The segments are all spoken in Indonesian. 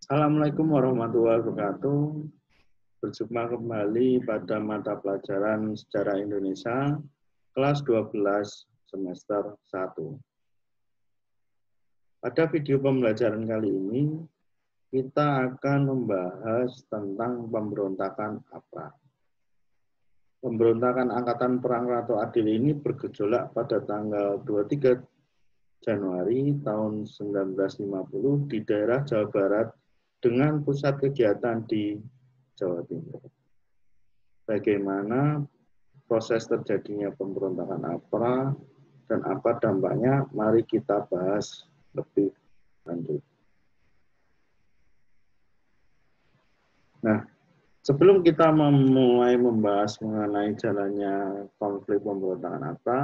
Assalamualaikum warahmatullahi wabarakatuh. Berjumpa kembali pada mata pelajaran Sejarah Indonesia kelas 12 semester 1. Pada video pembelajaran kali ini, kita akan membahas tentang pemberontakan APRA. Pemberontakan Angkatan Perang Ratu Adil ini bergejolak pada tanggal 23 Januari tahun 1950 di daerah Jawa Barat dengan pusat kegiatan di Jawa Timur. Bagaimana proses terjadinya pemberontakan APRA dan apa dampaknya, mari kita bahas lebih lanjut. Nah, sebelum kita memulai membahas mengenai jalannya konflik pemberontakan APRA,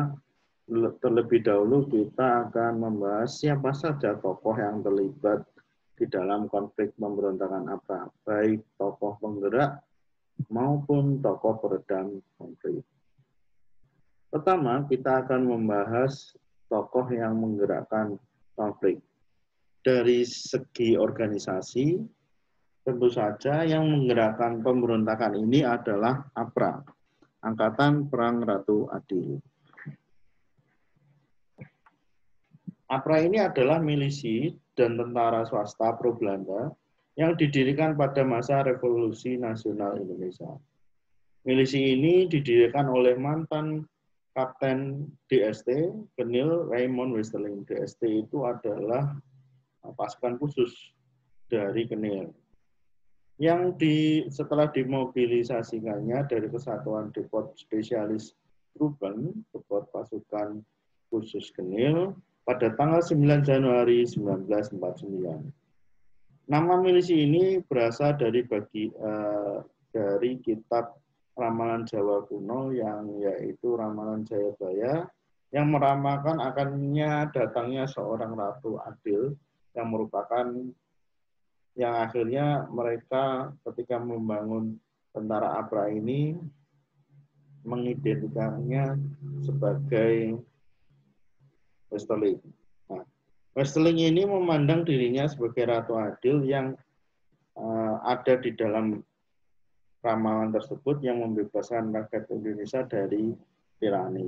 terlebih dahulu kita akan membahas siapa saja tokoh yang terlibat di dalam konflik pemberontakan APRA, baik tokoh penggerak maupun tokoh peredam konflik. Pertama, kita akan membahas tokoh yang menggerakkan konflik. Dari segi organisasi, tentu saja yang menggerakkan pemberontakan ini adalah APRA, Angkatan Perang Ratu Adil. APRA ini adalah milisi dan tentara swasta pro-Belanda yang didirikan pada masa Revolusi Nasional Indonesia. Milisi ini didirikan oleh mantan Kapten DST, Kenil Raymond Westerling. DST itu adalah pasukan khusus dari Kenil. Yang setelah dimobilisasikannya dari Kesatuan Depot Spesialis Truppen, Depot Pasukan Khusus Kenil, pada tanggal 9 Januari 1949. Nama milisi ini berasal dari kitab Ramalan Jawa Kuno yang yaitu Ramalan Jayabaya yang meramalkan akannya datangnya seorang Ratu Adil yang merupakan yang akhirnya mereka ketika membangun tentara APRA ini mengidentikannya sebagai Westerling. Nah, Westerling ini memandang dirinya sebagai Ratu Adil yang ada di dalam ramalan tersebut yang membebaskan rakyat Indonesia dari tirani.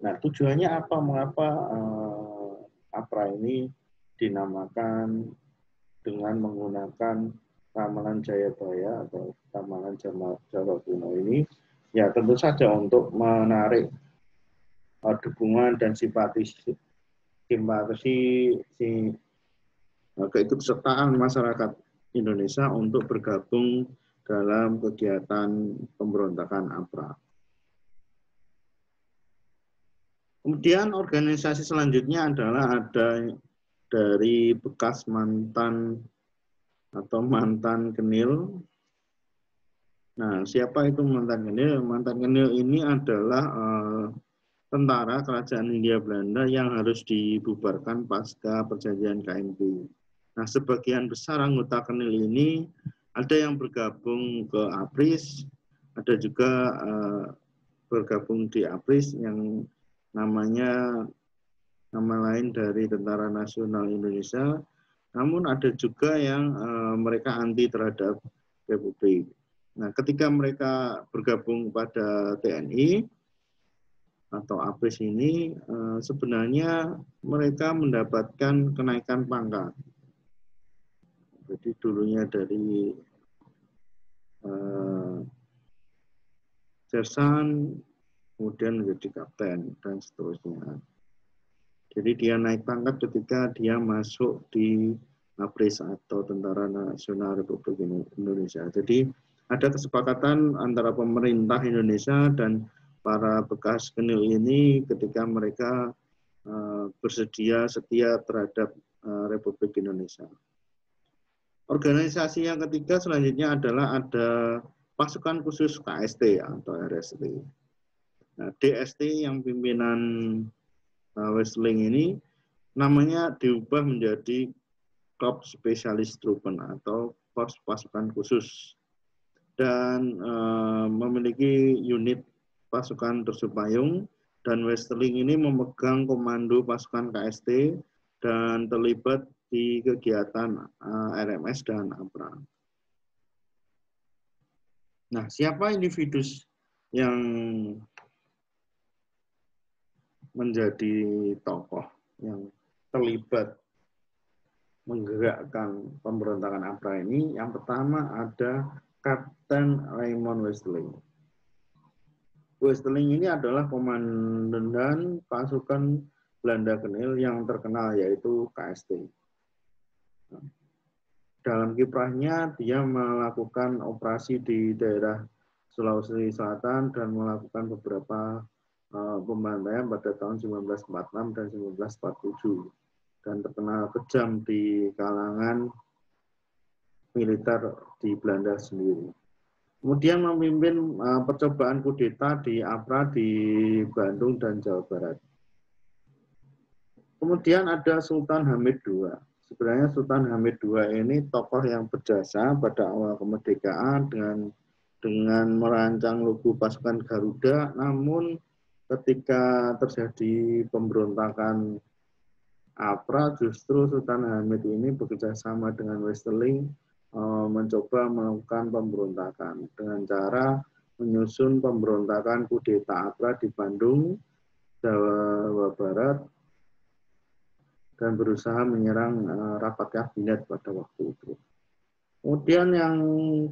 Nah, tujuannya apa? Mengapa APRA ini dinamakan dengan menggunakan Ramalan Jayabaya atau Ramalan Jawa Kuno ini? Ya, tentu saja untuk menarik dukungan dan simpati keikutsertaan masyarakat Indonesia untuk bergabung dalam kegiatan pemberontakan APRA. Kemudian organisasi selanjutnya adalah ada dari bekas mantan Kenil. Nah, siapa itu mantan Kenil? Mantan Kenil ini adalah tentara kerajaan Hindia Belanda yang harus dibubarkan pasca perjanjian KMP. Nah, sebagian besar anggota Kenil ini ada yang bergabung ke APRIS, ada juga bergabung di APRIS yang nama lain dari Tentara Nasional Indonesia, namun ada juga yang mereka anti terhadap Republik. Nah, ketika mereka bergabung pada TNI atau APRIS ini, sebenarnya mereka mendapatkan kenaikan pangkat. Jadi dulunya dari sersan, kemudian menjadi kapten, dan seterusnya. Jadi dia naik pangkat ketika dia masuk di APRIS atau Tentara Nasional Republik Indonesia. Jadi ada kesepakatan antara pemerintah Indonesia dan para bekas Kenil ini ketika mereka setia terhadap Republik Indonesia. Organisasi yang ketiga selanjutnya adalah ada pasukan khusus KST atau RST. Nah, DST yang pimpinan Westerling ini namanya diubah menjadi Korps Spesialis Truppen atau Korps Pasukan Khusus dan memiliki unit pasukan tersumpayung, dan Westerling ini memegang komando pasukan KST dan terlibat di kegiatan RMS dan APRA. Nah, siapa individu yang menjadi tokoh yang terlibat menggerakkan pemberontakan APRA ini? Yang pertama ada Kapten Raymond Westerling. Westerling ini adalah komandan pasukan Belanda Kenil yang terkenal, yaitu KST. Dalam kiprahnya, dia melakukan operasi di daerah Sulawesi Selatan dan melakukan beberapa pembantaian pada tahun 1946 dan 1947. Dan terkenal kejam di kalangan militer di Belanda sendiri. Kemudian memimpin percobaan kudeta di APRA di Bandung dan Jawa Barat. Kemudian ada Sultan Hamid II. Sebenarnya Sultan Hamid II ini tokoh yang berjasa pada awal kemerdekaan dengan merancang logo pasukan Garuda, namun ketika terjadi pemberontakan APRA, justru Sultan Hamid ini bekerjasama dengan Westerling mencoba melakukan pemberontakan dengan cara menyusun pemberontakan kudeta APRA di Bandung, Jawa Barat, dan berusaha menyerang rapat kabinet pada waktu itu. Kemudian yang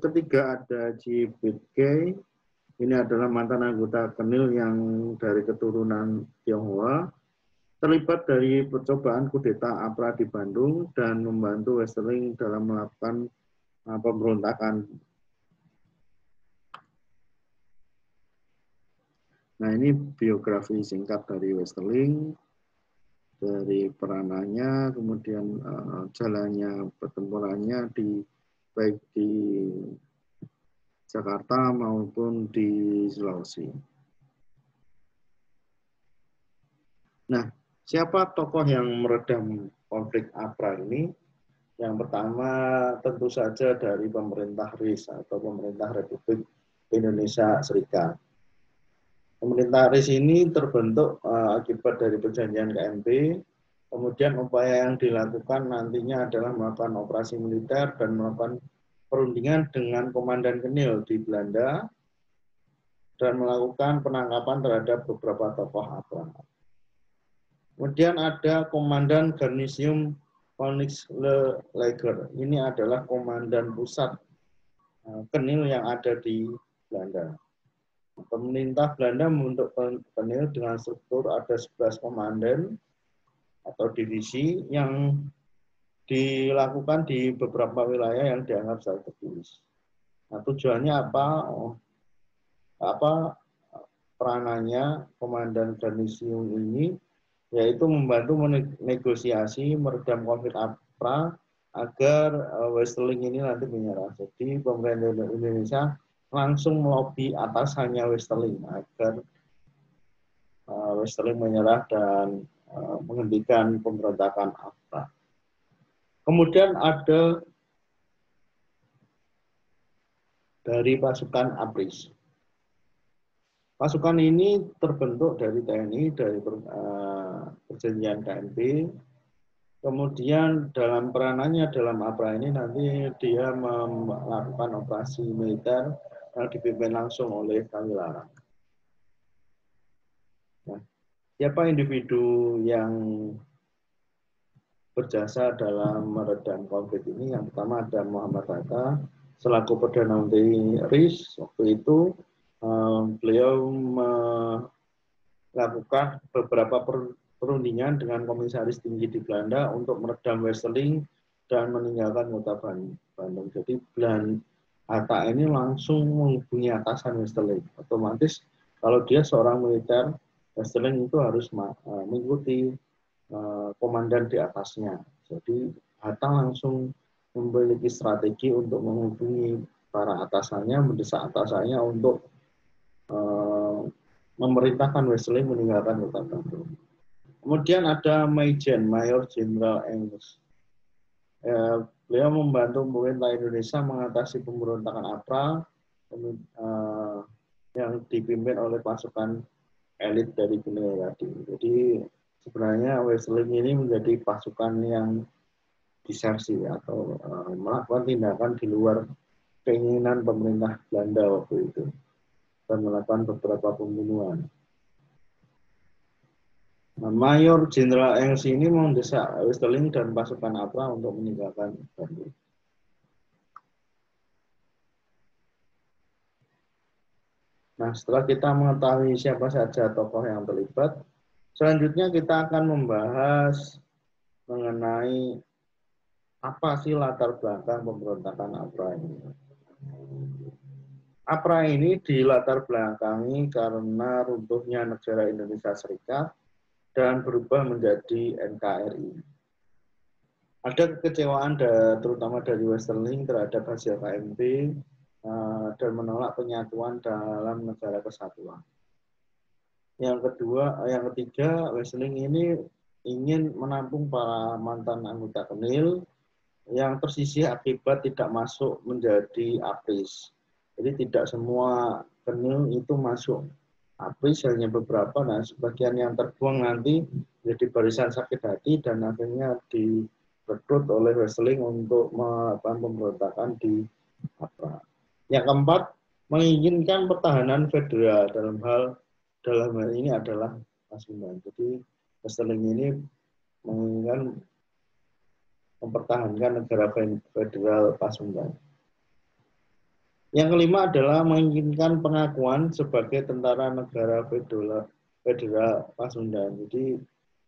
ketiga ada G.B. Kay. Ini adalah mantan anggota Kenil yang dari keturunan Tionghoa, terlibat dari percobaan kudeta APRA di Bandung dan membantu Westerling dalam melakukan pemberontakan. Nah, ini biografi singkat dari Westerling, dari peranannya, kemudian jalannya pertempurannya baik di Jakarta maupun di Sulawesi. Nah, siapa tokoh yang meredam konflik APRA ini? Yang pertama tentu saja dari pemerintah RIS atau pemerintah Republik Indonesia Serikat. Pemerintah RIS ini terbentuk akibat dari perjanjian KMP, kemudian upaya yang dilakukan nantinya adalah melakukan operasi militer dan melakukan perundingan dengan Komandan Kenil di Belanda dan melakukan penangkapan terhadap beberapa tokoh APRA. Kemudian ada Komandan Garnisium Koninklijke. Ini adalah komandan pusat Kenil yang ada di Belanda. Pemerintah Belanda membentuk Kenil dengan struktur ada 11 komandan atau divisi yang dilakukan di beberapa wilayah yang dianggap strategis. Nah, tujuannya apa? Peranannya komandan Garnisium ini yaitu membantu menegosiasi meredam konflik APRA agar Westerling ini nanti menyerah. Jadi pemerintah Indonesia langsung melobi atasannya Westerling agar Westerling menyerah dan menghentikan pemberontakan APRA. Kemudian ada dari pasukan APRIS. Pasukan ini terbentuk dari TNI, dari perjanjian KMP. Kemudian dalam peranannya dalam APRA ini nanti dia melakukan operasi militer yang dipimpin langsung oleh Kamilarang. Nah, siapa individu yang berjasa dalam meredam konflik ini? Yang pertama ada Muhammad Hatta selaku Perdana Menteri RIS. Waktu itu beliau melakukan beberapa perundingan dengan komisaris tinggi di Belanda untuk meredam Westerling dan meninggalkan kota Bandung. Jadi Hatta ini langsung menghubungi atasan Westerling. Otomatis kalau dia seorang militer, Westerling itu harus mengikuti komandan di atasnya. Jadi Hatta langsung memiliki strategi untuk menghubungi para atasannya, mendesak atasannya untuk memerintahkan Westerling meninggalkan kota Bandung. Kemudian ada Mayor Jenderal Engels. Beliau membantu pemerintah Indonesia mengatasi pemberontakan APRA yang dipimpin oleh pasukan elit dari Kenil tadi. Jadi sebenarnya Wesseling ini menjadi pasukan yang disersi atau melakukan tindakan di luar keinginan pemerintah Belanda waktu itu dan melakukan beberapa pembunuhan. Nah, Mayor Jenderal Engels ini mendesak Westerling dan pasukan APRA untuk meninggalkan Bandung. Nah, setelah kita mengetahui siapa saja tokoh yang terlibat, selanjutnya kita akan membahas mengenai apa sih latar belakang pemberontakan APRA ini. APRA ini dilatar belakangi karena runtuhnya negara Indonesia Serikat dan berubah menjadi NKRI. Ada kekecewaan terutama dari Westerling terhadap hasil KMP dan menolak penyatuan dalam negara kesatuan. Yang ketiga, Westerling ini ingin menampung para mantan anggota KENIL yang tersisih akibat tidak masuk menjadi APRIS. Jadi tidak semua KENIL itu masuk APRIS, hanya beberapa, nah sebagian yang terbuang nanti menjadi barisan sakit hati dan akhirnya direkrut oleh Westerling untuk melakukan pemberontakan di APRA. Yang keempat, menginginkan pertahanan federal dalam hal ini adalah Pasundan. Jadi Westerling ini menginginkan mempertahankan negara federal Pasundan. Yang kelima adalah menginginkan pengakuan sebagai tentara negara federal Pasundan. Jadi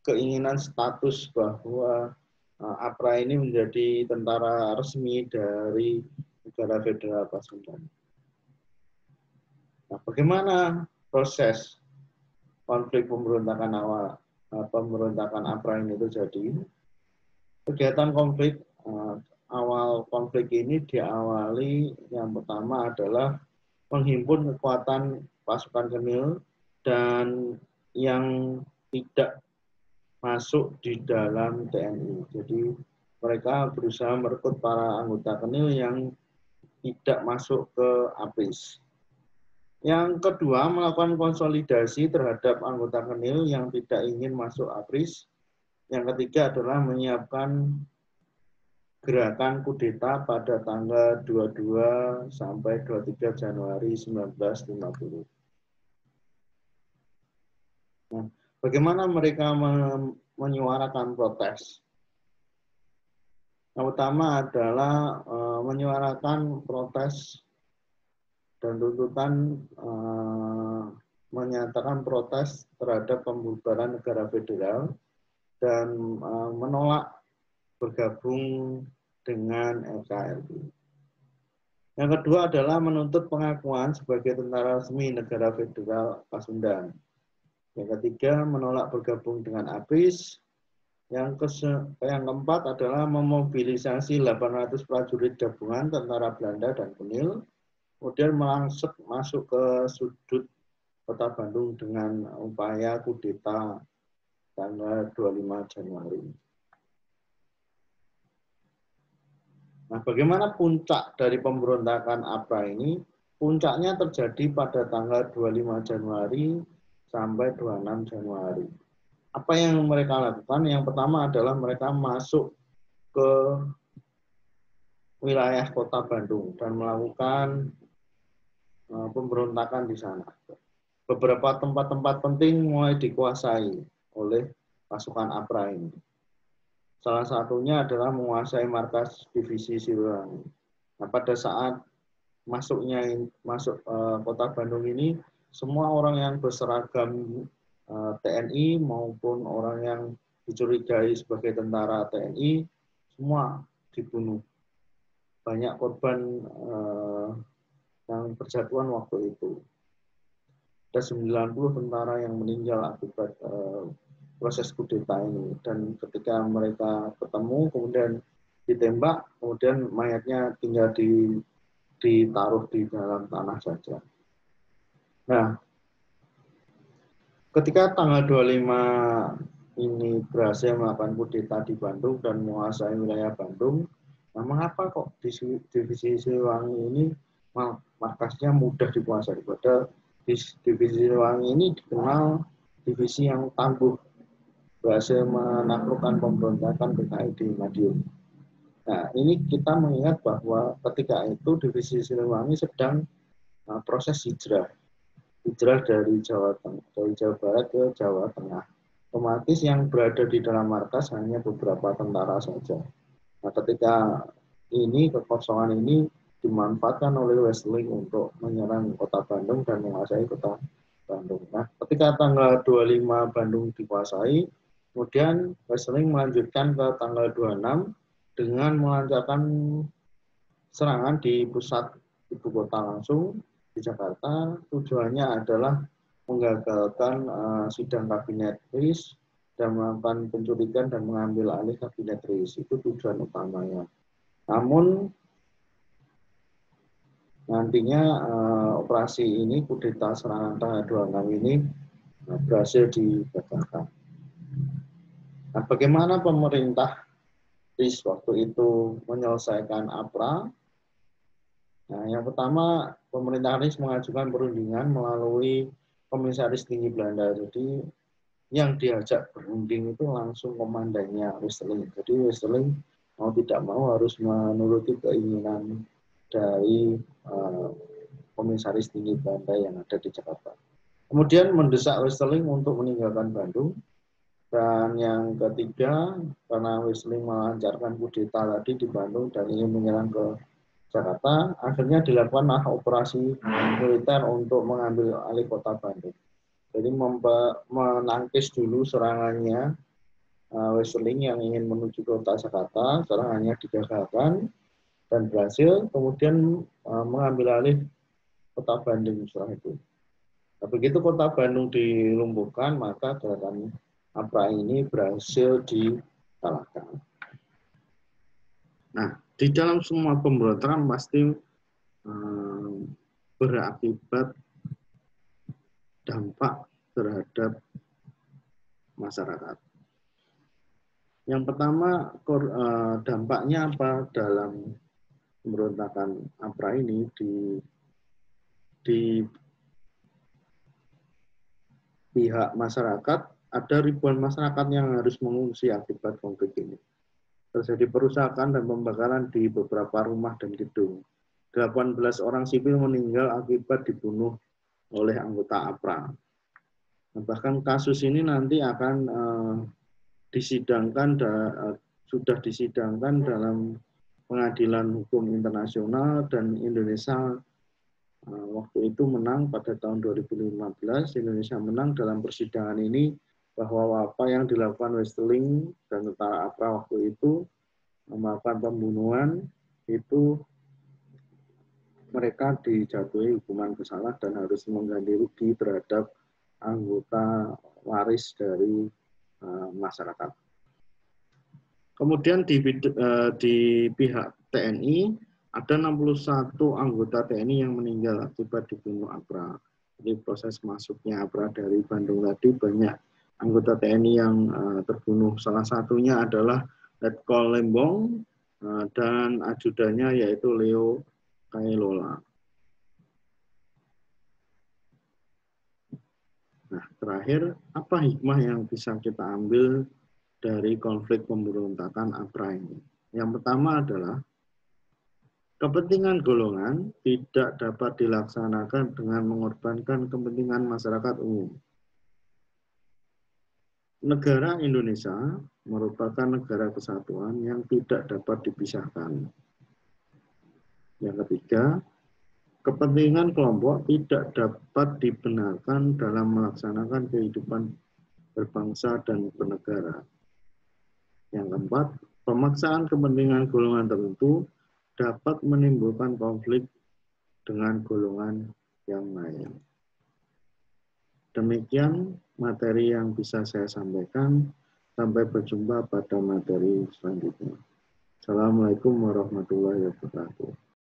keinginan status bahwa APRA ini menjadi tentara resmi dari negara federal Pasundan. Nah, bagaimana proses konflik pemberontakan pemberontakan APRA ini terjadi? Kegiatan konflik awal konflik ini diawali, yang pertama adalah menghimpun kekuatan pasukan KENIL dan yang tidak masuk di dalam TNI. Jadi mereka berusaha merekrut para anggota KENIL yang tidak masuk ke APRIS. Yang kedua, melakukan konsolidasi terhadap anggota KENIL yang tidak ingin masuk APRIS. Yang ketiga adalah menyiapkan gerakan kudeta pada tanggal 22 sampai 23 Januari 1950. Nah, bagaimana mereka menyuarakan protes? Yang pertama adalah menyuarakan protes dan tuntutan menyatakan protes terhadap pembubaran negara federal dan menolak bergabung dengan NKRI. Yang kedua adalah menuntut pengakuan sebagai tentara resmi negara federal Pasundan. Yang ketiga, menolak bergabung dengan APRIS. Yang keempat adalah memobilisasi 800 prajurit gabungan tentara Belanda dan KENIL, kemudian masuk ke sudut kota Bandung dengan upaya kudeta tanggal 25 Januari. Nah, bagaimana puncak dari pemberontakan APRA ini? Puncaknya terjadi pada tanggal 25 Januari sampai 26 Januari. Apa yang mereka lakukan? Yang pertama adalah mereka masuk ke wilayah kota Bandung dan melakukan pemberontakan di sana. Beberapa tempat-tempat penting mulai dikuasai oleh pasukan APRA ini. Salah satunya adalah menguasai markas divisi Siliwangi. Nah, pada saat masuk kota Bandung ini, semua orang yang berseragam TNI maupun orang yang dicurigai sebagai tentara TNI, semua dibunuh. Banyak korban yang berjatuhan waktu itu. Ada 90 tentara yang meninggal akibat proses kudeta ini, dan ketika mereka ketemu kemudian ditembak, kemudian mayatnya tinggal ditaruh di dalam tanah saja. Nah, ketika tanggal 25 ini berhasil melakukan kudeta di Bandung dan menguasai wilayah Bandung, nah mengapa kok divisi Siliwangi ini markasnya mudah dikuasai? Padahal divisi Siliwangi ini dikenal divisi yang tangguh berhasil menaklukkan pemberontakan PKI di Madiun. Nah, ini kita mengingat bahwa ketika itu divisi Siliwangi sedang proses hijrah dari Jawa Barat ke Jawa Tengah. Otomatis yang berada di dalam markas hanya beberapa tentara saja. Nah, ketika ini kekosongan ini dimanfaatkan oleh Wesseling untuk menyerang kota Bandung dan menguasai kota Bandung. Nah, ketika tanggal 25 Bandung dikuasai, kemudian Wesseling melanjutkan ke tanggal 26 dengan melancarkan serangan di pusat ibu kota langsung di Jakarta. Tujuannya adalah menggagalkan sidang kabinet RIS dan melakukan penculikan dan mengambil alih kabinet RIS. Itu tujuan utamanya. Namun nantinya operasi ini, kudeta serangan tanggal 26 ini berhasil digagalkan. Nah, bagaimana pemerintah RIS waktu itu menyelesaikan APRA? Nah, yang pertama, pemerintah RIS mengajukan perundingan melalui Komisaris Tinggi Belanda. Jadi yang diajak berunding itu langsung komandannya Wesseling. Jadi Wesseling mau tidak mau harus menuruti keinginan dari Komisaris Tinggi Belanda yang ada di Jakarta. Kemudian mendesak Wesseling untuk meninggalkan Bandung. Dan yang ketiga, karena Wesseling melancarkan kudeta tadi di Bandung dan ingin menyerang ke Jakarta, akhirnya dilakukan operasi militer untuk mengambil alih kota Bandung. Jadi menangkis dulu serangannya Wesseling yang ingin menuju kota Jakarta, serangannya digagalkan dan berhasil, kemudian mengambil alih kota Bandung setelah itu. Nah, begitu kota Bandung dilumpuhkan, maka gerakan APRA ini berhasil dikalahkan. Nah, di dalam semua pemberontakan pasti berakibat dampak terhadap masyarakat. Yang pertama, dampaknya apa dalam pemberontakan APRA ini di pihak masyarakat, ada ribuan masyarakat yang harus mengungsi akibat konflik ini. Terjadi perusakan dan pembakaran di beberapa rumah dan gedung. 18 orang sipil meninggal akibat dibunuh oleh anggota APRA. Bahkan kasus ini nanti akan sudah disidangkan dalam pengadilan hukum internasional, dan Indonesia waktu itu menang pada tahun 2015. Indonesia menang dalam persidangan ini bahwa apa yang dilakukan Wesseling dan tentara APRA waktu itu melakukan pembunuhan, itu mereka dijatuhi hukuman bersalah dan harus mengganti rugi terhadap anggota waris dari masyarakat. Kemudian di pihak TNI ada 61 anggota TNI yang meninggal akibat dibunuh APRA. Jadi proses masuknya APRA dari Bandung tadi, banyak anggota TNI yang terbunuh. Salah satunya adalah Letkol Lembong dan ajudannya yaitu Leo Kailola. Nah, terakhir, apa hikmah yang bisa kita ambil dari konflik pemberontakan APRA ini? Yang pertama adalah kepentingan golongan tidak dapat dilaksanakan dengan mengorbankan kepentingan masyarakat umum. Negara Indonesia merupakan negara kesatuan yang tidak dapat dipisahkan. Yang ketiga, kepentingan kelompok tidak dapat dibenarkan dalam melaksanakan kehidupan berbangsa dan bernegara. Yang keempat, pemaksaan kepentingan golongan tertentu dapat menimbulkan konflik dengan golongan yang lain. Demikian materi yang bisa saya sampaikan. Sampai berjumpa pada materi selanjutnya. Assalamualaikum warahmatullahi wabarakatuh.